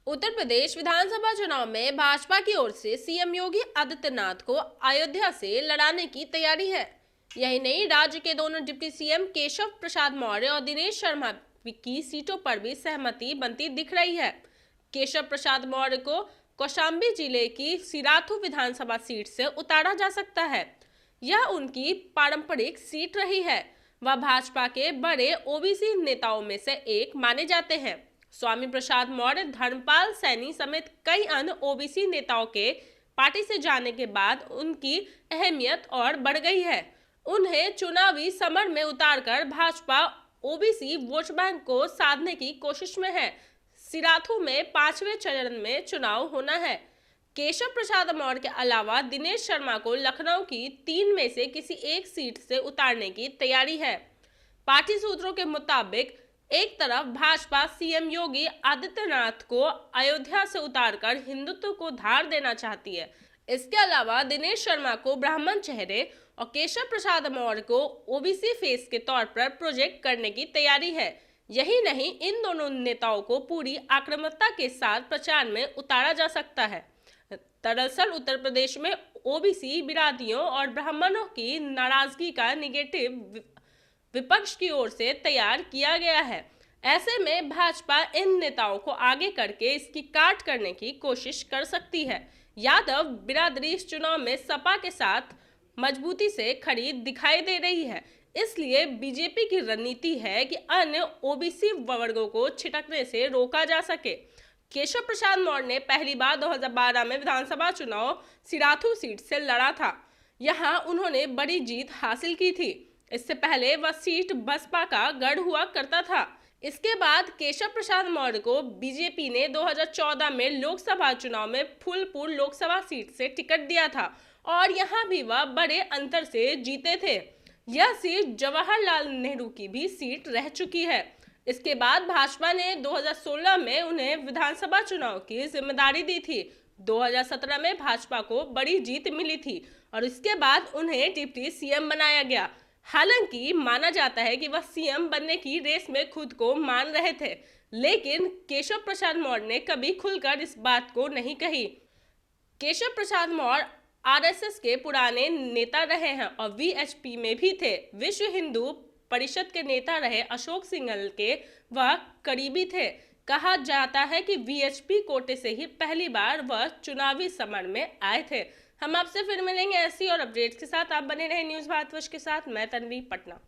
उत्तर प्रदेश विधानसभा चुनाव में भाजपा की ओर से सीएम योगी आदित्यनाथ को अयोध्या से लड़ाने की तैयारी है। यही नहीं, राज्य के दोनों डिप्टी सीएम केशव प्रसाद मौर्य और दिनेश शर्मा की सीटों पर भी सहमति बनती दिख रही है। केशव प्रसाद मौर्य को कौशाम्बी जिले की सिराथू विधानसभा सीट से उतारा जा सकता है। यह उनकी पारंपरिक सीट रही है। वह भाजपा के बड़े ओबीसी नेताओं में से एक माने जाते हैं। स्वामी प्रसाद मौर्य, धर्मपाल सैनी समेत कई अन्य ओबीसी नेताओं के पार्टी से जाने के बाद उनकी अहमियत और बढ़ गई है। उन्हें चुनावी समर में उतारकर भाजपा ओबीसी वोट बैंक को साधने की कोशिश में है। सिराथू में 5वें चरण में चुनाव होना है। केशव प्रसाद मौर्य के अलावा दिनेश शर्मा को लखनऊ की 3 में से किसी एक सीट से उतारने की तैयारी है। पार्टी सूत्रों के मुताबिक एक तरफ भाजपा सीएम योगी आदित्यनाथ को अयोध्या से उतारकर हिंदुत्व को धार देना चाहती है। इसके अलावा दिनेश शर्मा को ब्राह्मण चेहरे और केशव प्रसाद मौर्य को ओबीसी फेस के तौर पर प्रोजेक्ट करने की तैयारी है। यही नहीं, इन दोनों नेताओं को पूरी आक्रामकता के साथ प्रचार में उतारा जा सकता है। दरअसल उत्तर प्रदेश में ओबीसी बिरादरियों और ब्राह्मणों की नाराजगी का निगेटिव विपक्ष की ओर से तैयार किया गया है। ऐसे में भाजपा इन नेताओं को आगे करके इसकी काट करने की कोशिश कर सकती है। यादव बिरादरी इस चुनाव में सपा के साथ मजबूती से खड़ी दिखाई दे रही है। इसलिए बीजेपी की रणनीति है कि अन्य ओबीसी वर्गों को छिटकने से रोका जा सके। केशव प्रसाद मौर्य ने पहली बार 2012 में विधानसभा चुनाव सिराथू सीट से लड़ा था। यहां उन्होंने बड़ी जीत हासिल की थी। इससे पहले वह सीट बसपा का गढ़ हुआ करता था। इसके बाद केशव प्रसाद मौर्य को बीजेपी ने 2014 में लोकसभा चुनाव में फूलपुर लोकसभा सीट से टिकट दिया था और यहां भी वह बड़े अंतर से जीते थे। यह सीट जवाहरलाल नेहरू की भी सीट रह चुकी है। इसके बाद भाजपा ने 2016 में उन्हें विधानसभा चुनाव की जिम्मेदारी दी थी। 2017 में भाजपा को बड़ी जीत मिली थी और इसके बाद उन्हें डिप्टी सीएम बनाया गया। हालांकि माना जाता है कि वह सीएम बनने की रेस में खुद को मान रहे थे, लेकिन केशव प्रसाद मौर्य ने कभी खुलकर इस बात को नहीं कही। केशव प्रसाद मौर्य आरएसएस के पुराने नेता रहे हैं और वीएचपी में भी थे। विश्व हिंदू परिषद के नेता रहे अशोक सिंघल के वह करीबी थे। कहा जाता है कि वीएचपी कोटे से ही पहली बार वह चुनावी समर में आए थे। हम आपसे फिर मिलेंगे ऐसी और अपडेट्स के साथ। आप बने रहे न्यूज़ भारतवर्ष के साथ। मैं तन्वी, पटना।